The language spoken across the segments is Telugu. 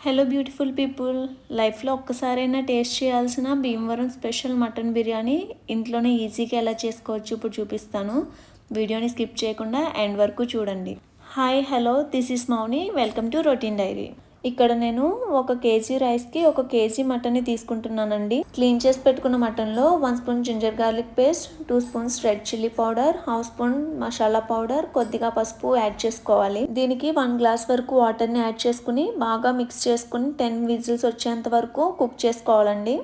హలో బ్యూటిఫుల్ పీపుల్, లైఫ్లో ఒక్కసారైనా టేస్ట్ చేయాల్సిన భీమవరం స్పెషల్ మటన్ బిర్యానీ ఇంట్లోనే ఈజీగా ఎలా చేసుకోవచ్చు ఇప్పుడు చూపిస్తాను. వీడియోని స్కిప్ చేయకుండా ఎండ్ వరకు చూడండి. Hi hello, this is Mouni, welcome to Routine Diary. ఇక్కడ నేను 1 కేజీ రైస్కి 1 కేజీ మటన్ని తీసుకుంటున్నానండి. క్లీన్ చేసి పెట్టుకున్న మటన్లో 1 spoon ginger garlic paste, 2 spoons red chilli powder, half spoon masala powder, కొద్దిగా పసుపు యాడ్ చేసుకోవాలి. దీనికి 1 గ్లాస్ వరకు వాటర్ని యాడ్ చేసుకుని బాగా మిక్స్ చేసుకుని 10 విజిల్స్ వచ్చేంత వరకు కుక్ చేసుకోవాలండి.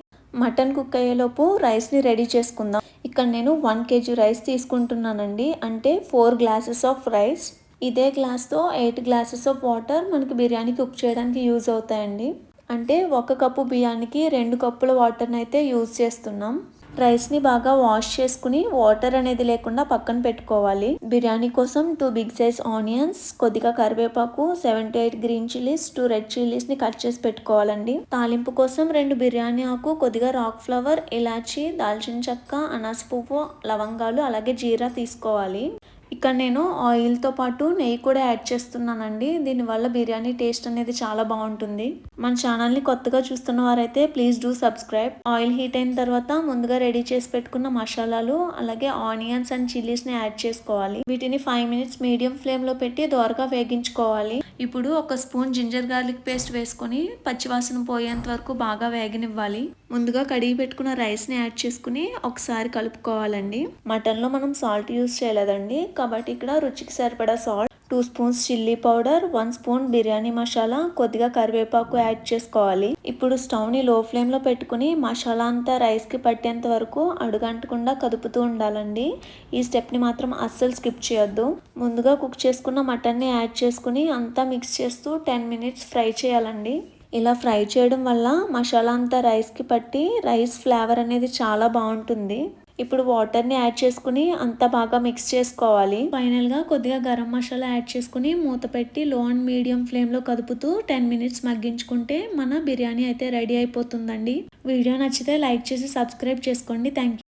మటన్ కుక్ అయ్యేలోపు రైస్ని రెడీ చేసుకుందాం. ఇక్కడ నేను 1 కేజీ రైస్ తీసుకుంటున్నానండి, అంటే 4 గ్లాసెస్ ఆఫ్ రైస్. ఇదే గ్లాస్తో 8 గ్లాసెస్ ఆఫ్ వాటర్ మనకి బిర్యానీ కుక్ చేయడానికి యూజ్ అవుతాయండి. అంటే 1 కప్పు బియ్యానికి 2 కప్పుల వాటర్ని అయితే యూజ్ చేస్తున్నాం. రైస్ని బాగా వాష్ చేసుకుని వాటర్ అనేది లేకుండా పక్కన పెట్టుకోవాలి. బిర్యానీ కోసం 2 బిగ్ సైజ్ ఆనియన్స్, కొద్దిగా కరివేపాకు, 7 to 8 గ్రీన్ చిల్లీస్, 2 రెడ్ చిల్లీస్ని కట్ చేసి పెట్టుకోవాలండి. తాలింపు కోసం 2 బిర్యానీ ఆకు, కొద్దిగా రాక్ ఫ్లవర్, ఇలాచి, దాల్చిన చెక్క, అనాస పువ్వు, లవంగాలు, అలాగే జీరా తీసుకోవాలి. ఇక్కడ నేను ఆయిల్తో పాటు నెయ్యి కూడా యాడ్ చేస్తున్నానండి. దీనివల్ల బిర్యానీ టేస్ట్ అనేది చాలా బాగుంటుంది. మన ఛానల్ని కొత్తగా చూస్తున్న వారైతే please do subscribe. Oil heat అయిన తర్వాత ముందుగా రెడీ చేసి పెట్టుకున్న మసాలాలు, అలాగే ఆనియన్స్ అండ్ చిల్లీస్ని యాడ్ చేసుకోవాలి. వీటిని 5 minutes మీడియం ఫ్లేమ్లో పెట్టి దోరగా వేగించుకోవాలి. ఇప్పుడు 1 స్పూన్ జింజర్ గార్లిక్ పేస్ట్ వేసుకొని పచ్చివాసన పోయేంత వరకు బాగా వేగనివ్వాలి. ముందుగా కడిగి పెట్టుకున్న రైస్ని యాడ్ చేసుకుని ఒకసారి కలుపుకోవాలండి. మటన్లో మనం సాల్ట్ యూజ్ చేయలేదండి, కాబట్టి ఇక్కడ రుచికి సరిపడా salt, 2 spoons chilli powder, 1 spoon biryani masala, కొద్దిగా కరివేపాకు యాడ్ చేసుకోవాలి. ఇప్పుడు స్టవ్ని లో ఫ్లేమ్లో పెట్టుకుని మసాలా అంతా రైస్కి పట్టేంత వరకు అడుగంటకుండా కదుపుతూ ఉండాలండి. ఈ స్టెప్ని మాత్రం అస్సలు స్కిప్ చేయొద్దు. ముందుగా కుక్ చేసుకున్న మటన్ని యాడ్ చేసుకుని అంతా మిక్స్ చేస్తూ 10 minutes ఫ్రై చేయాలండి. ఇలా ఫ్రై చేయడం వల్ల మసాలా అంతా రైస్కి పట్టి రైస్ ఫ్లేవర్ అనేది చాలా బాగుంటుంది. ఇప్పుడు వాటర్ని యాడ్ చేసుకుని అంతా బాగా మిక్స్ చేసుకోవాలి. ఫైనల్గా కొద్దిగా గరం మసాలా యాడ్ చేసుకుని మూత పెట్టి లో అండ్ మీడియం ఫ్లేమ్లో కదుపుతూ 10 minutes మగ్గించుకుంటే మన బిర్యానీ అయితే రెడీ అయిపోతుందండి. వీడియో నచ్చితే లైక్ చేసి సబ్స్క్రైబ్ చేసుకోండి. Thank you.